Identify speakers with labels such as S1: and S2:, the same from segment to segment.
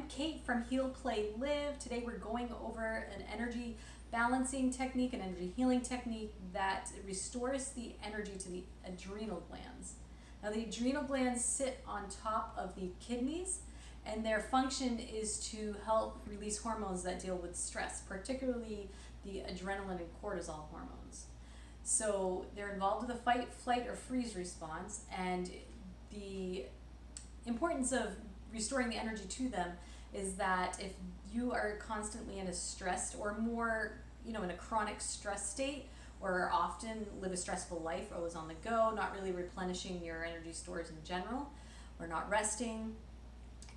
S1: Kate from Heal, Play, Live. Today we're going over an energy balancing technique, an energy healing technique that restores the energy to the adrenal glands. Now the adrenal glands sit on top of the kidneys, and their function is to help release hormones that deal with stress, particularly the adrenaline and cortisol hormones. So they're involved with the fight, flight, or freeze response, and the importance of restoring the energy to them is that if you are constantly in a stressed or more, in a chronic stress state, or often live a stressful life, always on the go, not really replenishing your energy stores in general, or not resting,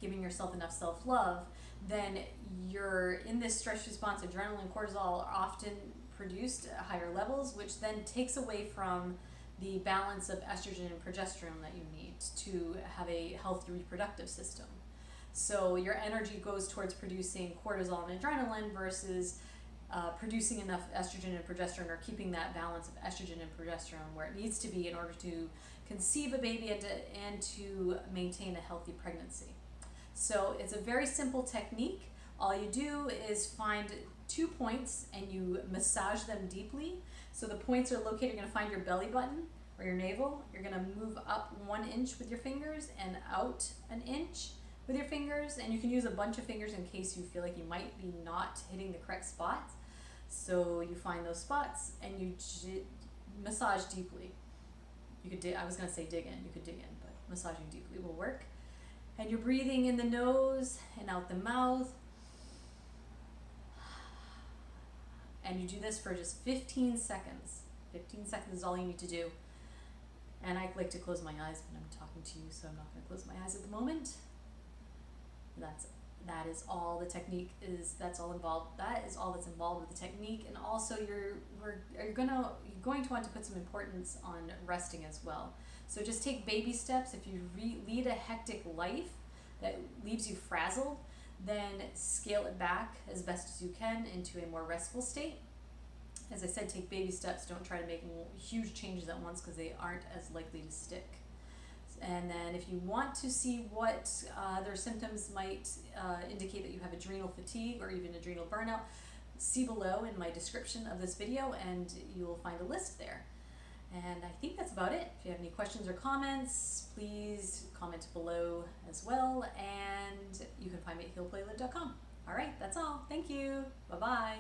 S1: giving yourself enough self-love, then you're in this stress response. Adrenaline and cortisol are often produced at higher levels, which then takes away from the balance of estrogen and progesterone that you need to have a healthy reproductive system. So your energy goes towards producing cortisol and adrenaline versus producing enough estrogen and progesterone, or keeping that balance of estrogen and progesterone where it needs to be in order to conceive a baby and to maintain a healthy pregnancy. So it's a very simple technique. All you do is find 2 points and you massage them deeply. So the points are located, you're going to find your belly button or your navel. You're going to move up 1 inch with your fingers and out 1 inch with your fingers. And you can use a bunch of fingers in case you feel like you might be not hitting the correct spots. So you find those spots and you massage deeply. You could I was going to say dig in. You could dig in, but massaging deeply will work. And you're breathing in the nose and out the mouth. And you do this for just 15 seconds. 15 seconds is all you need to do. And I like to close my eyes when I'm talking to you, so I'm not going to close my eyes at the moment. That is all the technique is. That's all involved. That is all that's involved with the technique. And also you're going to want to put some importance on resting as well. So just take baby steps. If you lead a hectic life that leaves you frazzled, then scale it back as best as you can into a more restful state. As I said, take baby steps. Don't try to make huge changes at once because they aren't as likely to stick. And then if you want to see what other symptoms might indicate that you have adrenal fatigue or even adrenal burnout, see below in my description of this video and you will find a list there. And I think that's about it. If you have any questions or comments, please comment below as well. And you can find me at healplaylive.com. All right, that's all. Thank you. Bye-bye.